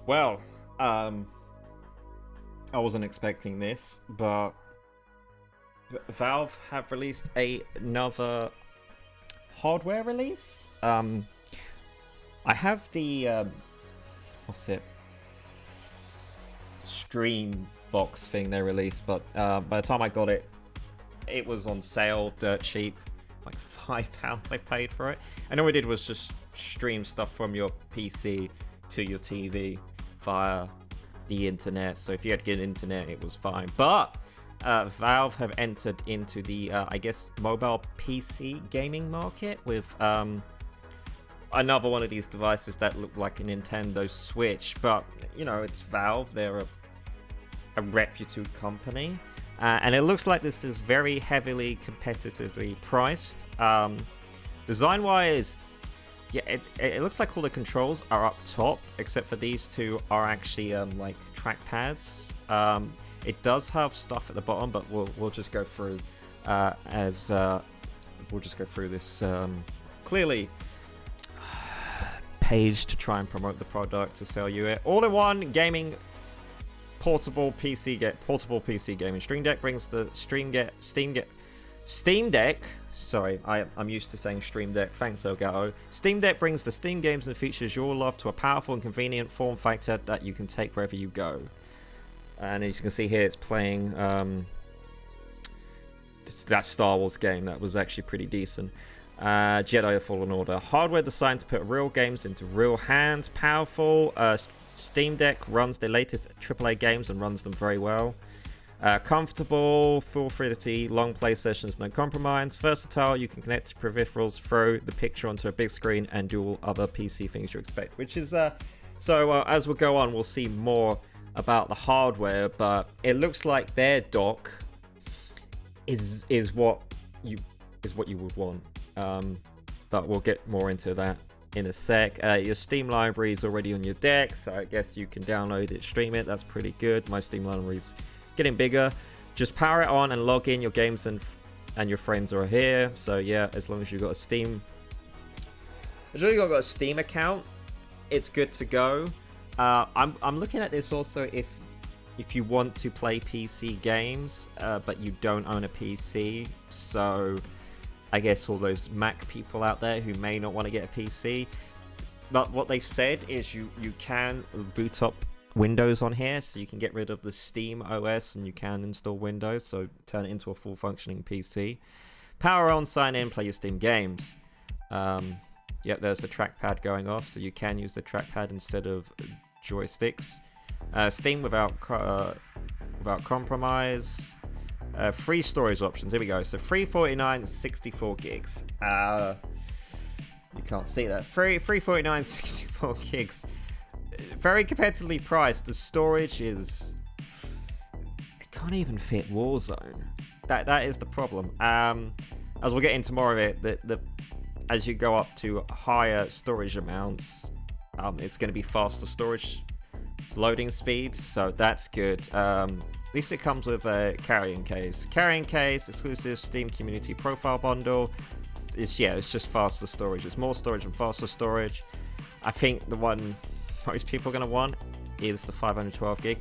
Well, I wasn't expecting this, but Valve have released another hardware release. I have the what's it? Stream box thing they released, but by the time I got it, it was on sale, dirt cheap, like £5 I paid for it. And all we did was just stream stuff from your PC to your TV via the internet. So if you had good internet, it was fine. But Valve have entered into the, I guess, mobile PC gaming market with another one of these devices that look like a Nintendo Switch. But, you know, it's Valve. They're a reputed company. And it looks like this is very heavily competitively priced. Design-wise, yeah, it looks like all the controls are up top, except for these two are actually like trackpads. It does have stuff at the bottom, but we'll just go through we'll just go through this clearly page to try and promote the product to sell you it. All-in-one gaming portable PC gaming. Stream Deck brings the Steam Deck. Sorry, I'm used to saying Stream Deck. Thanks, Elgato. Steam Deck brings the Steam games and features you'll love to a powerful and convenient form factor that you can take wherever you go. And as you can see here, it's playing that Star Wars game that was actually pretty decent. Jedi Fallen Order. Hardware designed to put real games into real hands. Powerful. Steam Deck runs the latest AAA games and runs them very well. Comfortable, full fidelity, long play sessions, no compromise. Versatile, you can connect to peripherals, throw the picture onto a big screen, and do all other PC things you expect. Which is so. As we go on, we'll see more about the hardware, but it looks like their dock is what you would want. But we'll get more into that in a sec. Your Steam library is already on your deck, so I guess you can download it, stream it. That's pretty good. My Steam library is getting bigger. Just power it on and log in. Your games and your friends are here. So yeah, as long as you've got a Steam, account, it's good to go. I'm looking at this also if you want to play PC games, but you don't own a PC. So I guess all those Mac people out there who may not want to get a PC. But what they've said is you can boot up Windows on here, so you can get rid of the Steam OS and you can install Windows, so turn it into a full functioning PC. Power on, sign in, play your Steam games. Yep, there's the trackpad going off, so you can use the trackpad instead of joysticks. Steam without compromise. Free storage options. Here we go. So free 49, 64 gigs. You can't see that. Free 49, 64 gigs. Very competitively priced. The storage is, it can't even fit Warzone. That is the problem. As we'll get into more of it, the as you go up to higher storage amounts, it's going to be faster storage loading speeds, so that's good. At least it comes with a carrying case. Carrying case, exclusive Steam Community Profile Bundle. It's just faster storage. It's more storage and faster storage. I think the one most people are going to want is the 512 gig.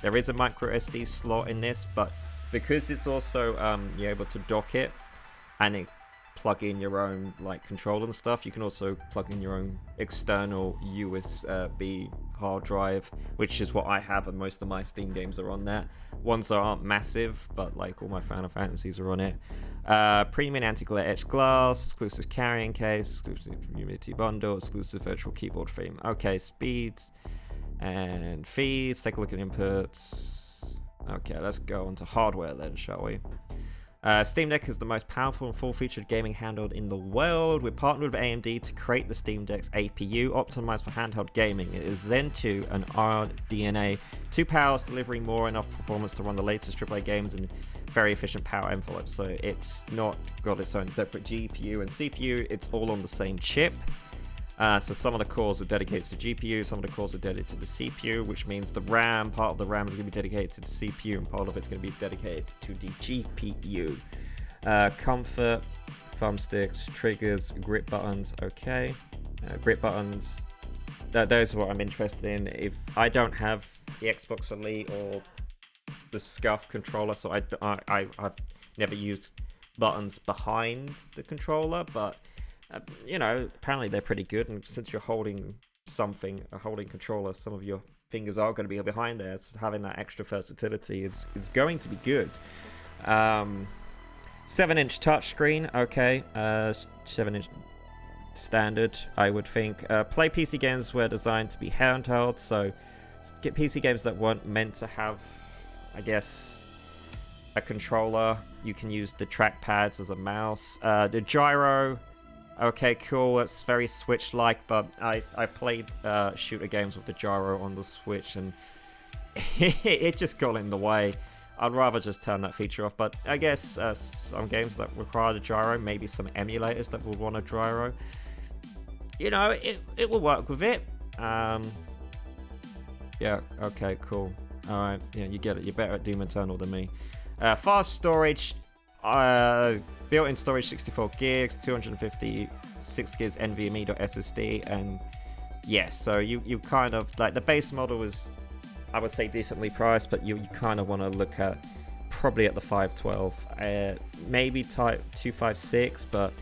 There is a micro SD slot in this, but because it's also you're able to dock it and plug in your own like controller and stuff, you can also plug in your own external USB hard drive, which is what I have, and most of my Steam games are on that. Ones that aren't massive, but like all my Final Fantasies are on it. Premium anti-glare etched glass, exclusive carrying case, exclusive Unity bundle, exclusive virtual keyboard theme. Okay, speeds and feeds. Take a look at inputs. Okay, let's go on to hardware then, shall we? Steam Deck is the most powerful and full-featured gaming handheld in the world. We're partnered with AMD to create the Steam Deck's APU, optimized for handheld gaming. It is Zen 2 and RDNA 2 powers, delivering more enough performance to run the latest AAA games in very efficient power envelope. So it's not got its own separate GPU and CPU. It's all on the same chip. So some of the cores are dedicated to the GPU, some of the cores are dedicated to the CPU, which means the RAM, part of the RAM is going to be dedicated to the CPU, and part of it's going to be dedicated to the GPU. Comfort, thumbsticks, triggers, grip buttons, okay. Grip buttons, those are what I'm interested in. If I don't have the Xbox Elite or the SCUF controller, so I've never used buttons behind the controller, but you know, apparently they're pretty good, and since you're holding a holding controller, some of your fingers are going to be behind there, so having that extra versatility is going to be good. 7-inch touchscreen, okay. 7-inch standard, I would think. Play PC games were designed to be handheld, so get PC games that weren't meant to have, I guess, a controller. You can use the trackpads as a mouse. The gyro, okay, cool. It's very Switch-like, but I played shooter games with the gyro on the Switch, and it just got in the way. I'd rather just turn that feature off, but I guess some games that require the gyro, maybe some emulators that will want a gyro, you know, it will work with it. Yeah, okay, cool. Alright, yeah, you get it. You're better at Doom Eternal than me. Fast storage, built-in storage 64 gigs, 256 gigs NVMe.SSD, and yeah, so you kind of, like, the base model is, I would say, decently priced, but you kind of want to look at probably at the 512, maybe type 256, but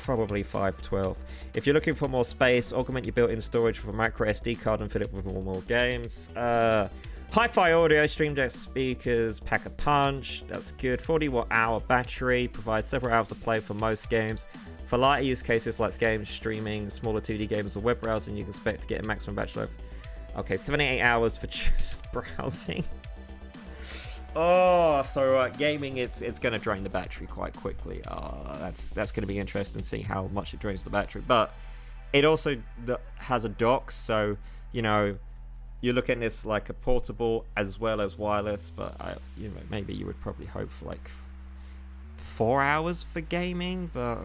probably 512. If you're looking for more space, augment your built-in storage with a micro SD card and fill it with more games. Hi-Fi audio, Stream Deck speakers, pack a punch, that's good. 40-watt-hour battery, provides several hours of play for most games. For lighter use cases like games streaming, smaller 2D games, or web browsing, you can expect to get a maximum battery life. Okay, 78 hours for just browsing. Oh, so gaming, it's going to drain the battery quite quickly. That's going to be interesting to see how much it drains the battery. But it also has a dock, so, you know, you're looking at this like a portable as well as wireless, but you know, maybe you would probably hope for like 4 hours for gaming, but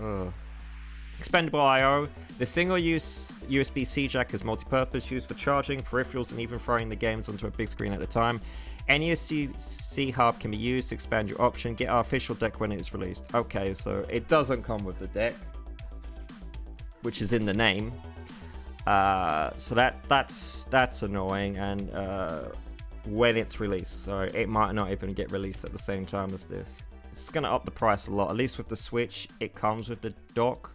expendable I/O. The single-use USB-C jack is multi-purpose, used for charging, peripherals, and even throwing the games onto a big screen at a time. Any USB-C hub can be used to expand your option. Get our official deck when it is released. Okay, so it doesn't come with the deck, which is in the name. So that's annoying, and when it's released, so it might not even get released at the same time as this. It's gonna up the price a lot. At least with the Switch, it comes with the dock.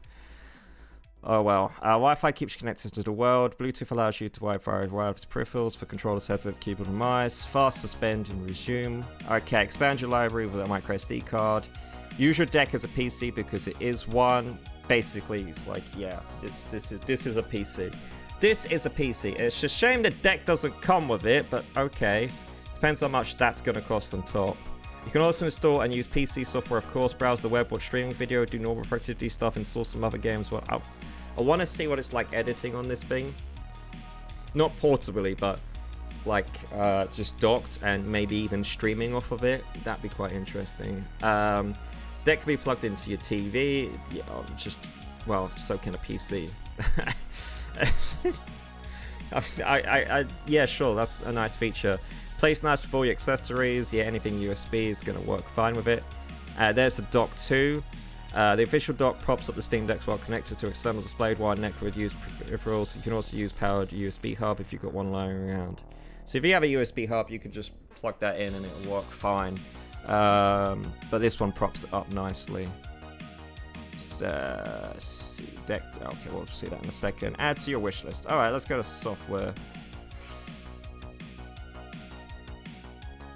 Oh well. Wi-Fi keeps you connected to the world. Bluetooth allows you to Wi-Fi wireless peripherals for controllers, headset, keyboard, and mice. Fast suspend and resume. Okay, expand your library with a micro SD card. Use your deck as a PC because it is one. Basically, it's like, yeah, this is a PC. This is a PC. It's a shame the deck doesn't come with it, but okay. Depends how much that's going to cost on top. You can also install and use PC software, of course. Browse the web, watch streaming video, do normal productivity stuff, install some other games. Well, I want to see what it's like editing on this thing. Not portably, but like just docked and maybe even streaming off of it. That'd be quite interesting. Deck can be plugged into your TV. Yeah, well, so can a PC. Yeah, sure, that's a nice feature. Plays nice with all your accessories. Yeah, anything USB is going to work fine with it. There's the dock too. The official dock props up the Steam Deck while connected to external display wire network with used peripherals. You can also use powered USB hub if you've got one lying around. So if you have a USB hub, you can just plug that in and it'll work fine. But this one props it up nicely. See, deck. Okay, we'll see that in a second. Add to your wish list. All right, let's go to software.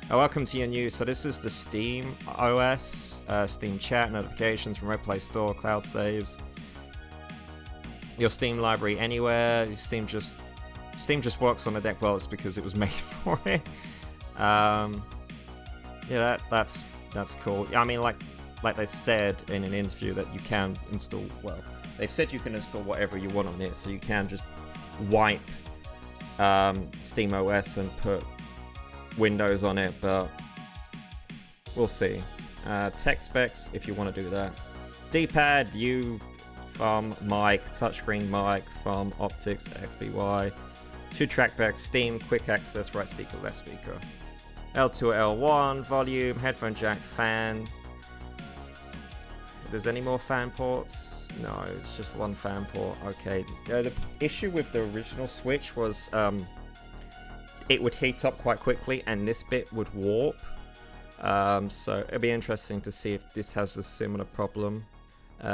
Welcome to your new. So this is the Steam OS, Steam Chat, notifications from Red Play Store, cloud saves, your Steam library anywhere. Steam just works on the deck well. It's because it was made for it. Yeah, that's cool. I mean, like they said in an interview that you can install. Well, they've said you can install whatever you want on it, so you can just wipe Steam OS and put Windows on it, but we'll see. Tech specs, if you want to do that. D-pad, view, thumb, mic, touchscreen mic, thumb, optics, XBY. 2 trackpads, Steam, quick access, right speaker, left speaker. L2 or L1, volume, headphone jack, fan. If there's any more fan ports. No, it's just one fan port. Okay. The issue with the original Switch was it would heat up quite quickly and this bit would warp. So it'll be interesting to see if this has a similar problem.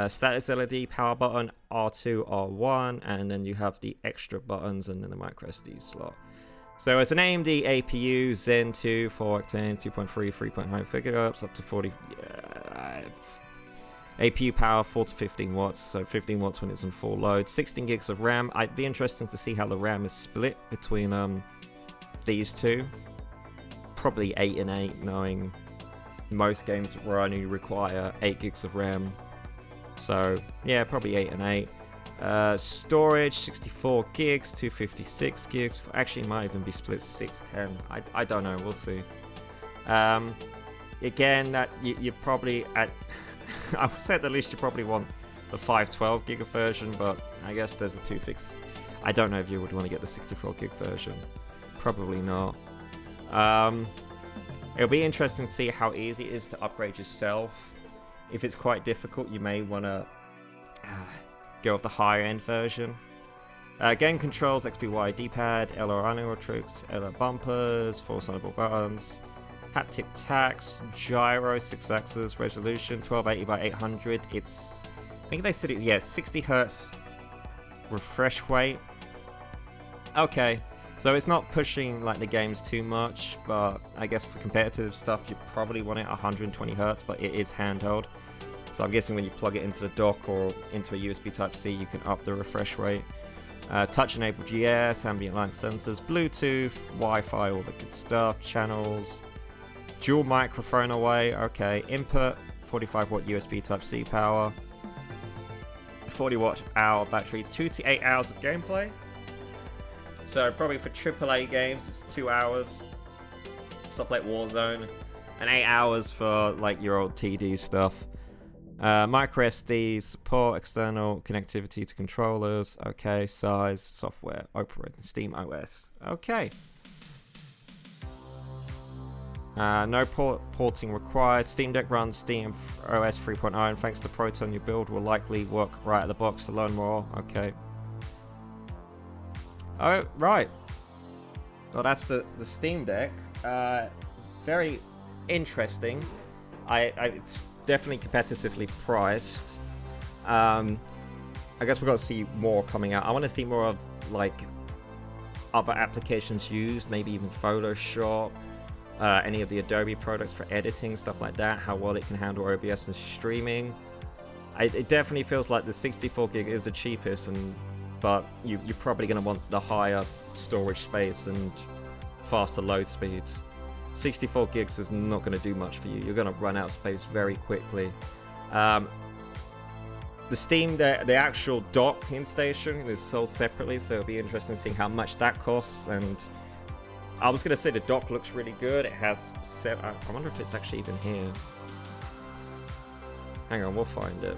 Status LED, power button, R2, R1, and then you have the extra buttons and then the micro SD slot. So it's an AMD APU Zen 2 4octane 2.3 3.9 GHz up to 40 APU power 4 to 15 watts, so 15 watts when it's in full load. 16 gigs of RAM. I'd be interested to see how the RAM is split between these two. Probably 8 and 8, knowing most games will only require 8 gigs of RAM. So yeah, probably 8 and 8. Storage 64 gigs, 256 gigs. Actually, it might even be split 610. I don't know. We'll see. Again, that you probably at I would say at the least you probably want the 512 gig version, but I guess there's a 2fix. I don't know if you would want to get the 64 gig version. Probably not. It'll be interesting to see how easy it is to upgrade yourself. If it's quite difficult, you may want to go with the higher end version. Game controls, XBY D-pad, LR animatrix, LR bumpers, 4 sonible buttons, haptic tax, gyro, 6 axis, resolution, 1280 by 800. It's, I think they said it, yeah, 60 hertz refresh rate. Okay, so it's not pushing like the games too much, but I guess for competitive stuff, you probably want it 120 hertz, but it is handheld. So I'm guessing when you plug it into the dock or into a USB Type-C, you can up the refresh rate. Touch-enabled GS, ambient light sensors, Bluetooth, Wi-Fi, all the good stuff, channels, dual microphone away, okay, input, 45 watt USB Type-C power, 40 watt hour battery, 2 to 8 hours of gameplay. So probably for AAA games, it's 2 hours, stuff like Warzone, and 8 hours for like your old TD stuff. Micro SD support, external connectivity to controllers, okay, size, software, operating Steam OS, okay. No porting required. Steam Deck runs Steam OS 3.0, and thanks to Proton, your build will likely work right out of the box to learn more, okay. Oh, right. Well, that's the Steam Deck. Very interesting. It's definitely competitively priced. I guess we've got to see more coming out. I want to see more of like other applications used, maybe even Photoshop, any of the Adobe products for editing, stuff like that, how well it can handle OBS and streaming. It definitely feels like the 64 gig is the cheapest, but you're probably going to want the higher storage space and faster load speeds. 64 gigs is not going to do much for you. You're going to run out of space very quickly. The Steam, the actual docking station is sold separately, so it'll be interesting seeing how much that costs. And I was going to say the dock looks really good. It has I wonder if it's actually even here. Hang on, we'll find it.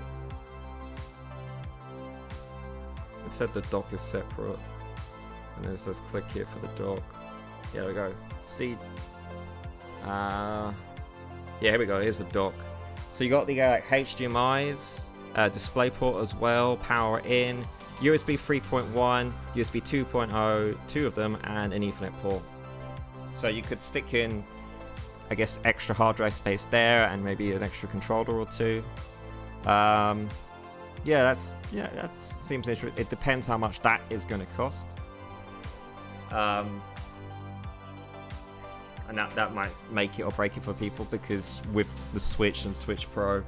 It said the dock is separate. And then it says click here for the dock. Yeah, there we go. See. Yeah, here we go. Here's the dock. So you got the HDMI's, DisplayPort as well, power in, USB 3.1, USB 2.0, 2 of them, and an Ethernet port. So you could stick in, I guess, extra hard drive space there, and maybe an extra controller or two. Yeah, that seems interesting. It depends how much that is going to cost. And that might make it or break it for people, because with the Switch and Switch Pro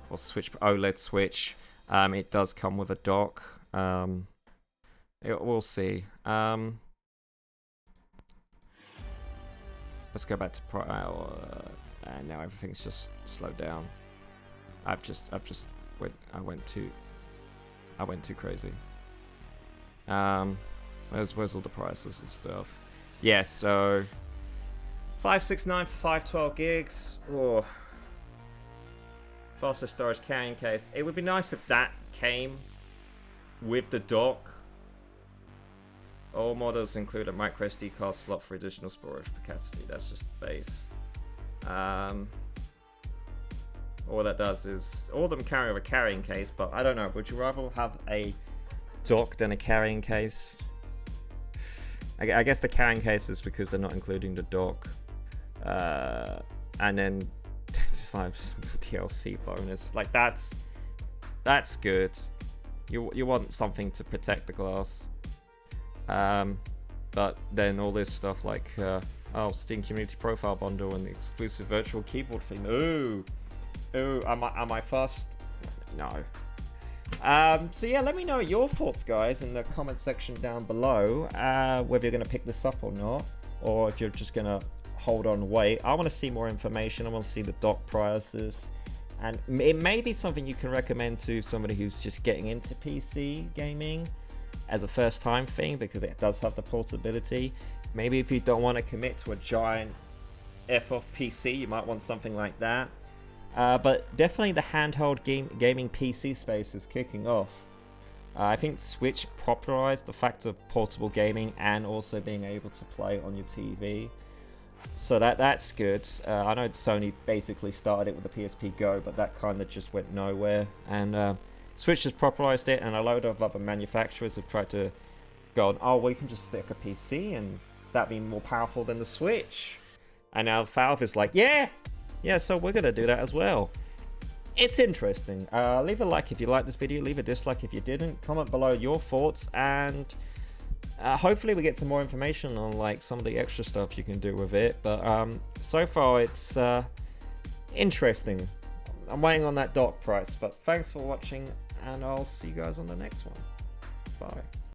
or Switch OLED Switch, it does come with a dock. We'll see. Let's go back to Pro. And now everything's just slowed down. I went too crazy. Where's all the prices and stuff? Yeah, so 569 for 512 gigs. Oh. Faster storage carrying case. It would be nice if that came with the dock. All models include a micro SD card slot for additional storage capacity. That's just base. all that does is, all of them carry a carrying case, but I don't know, would you rather have a dock than a carrying case? I guess the carrying case is because they're not including the dock. And then just like DLC bonus, like that's good. You want something to protect the glass. But then all this stuff like Steam Community Profile Bundle and the exclusive virtual keyboard thing. Ooh, am I fussed? No. So yeah, let me know your thoughts, guys, in the comment section down below, whether you're going to pick this up or not, or if you're just going to hold on, wait. I want to see more information. I want to see the dock prices, and it may be something you can recommend to somebody who's just getting into PC gaming as a first time thing, because it does have the portability. Maybe if you don't want to commit to a giant F-off PC, you might want something like that. But definitely the handheld gaming PC space is kicking off. I think Switch popularized the fact of portable gaming and also being able to play on your TV. So that's good. I know Sony basically started it with the PSP Go, but that kind of just went nowhere. And Switch has popularized it, and a load of other manufacturers have tried to go on, oh, well, you can just stick a PC and that'd be more powerful than the Switch. And now Valve is like, yeah, so we're going to do that as well. It's interesting. Leave a like if you liked this video, leave a dislike if you didn't. Comment below your thoughts, and hopefully we get some more information on like some of the extra stuff you can do with it. But so far it's interesting. I'm waiting on that dock price, but thanks for watching, and I'll see you guys on the next one. Bye.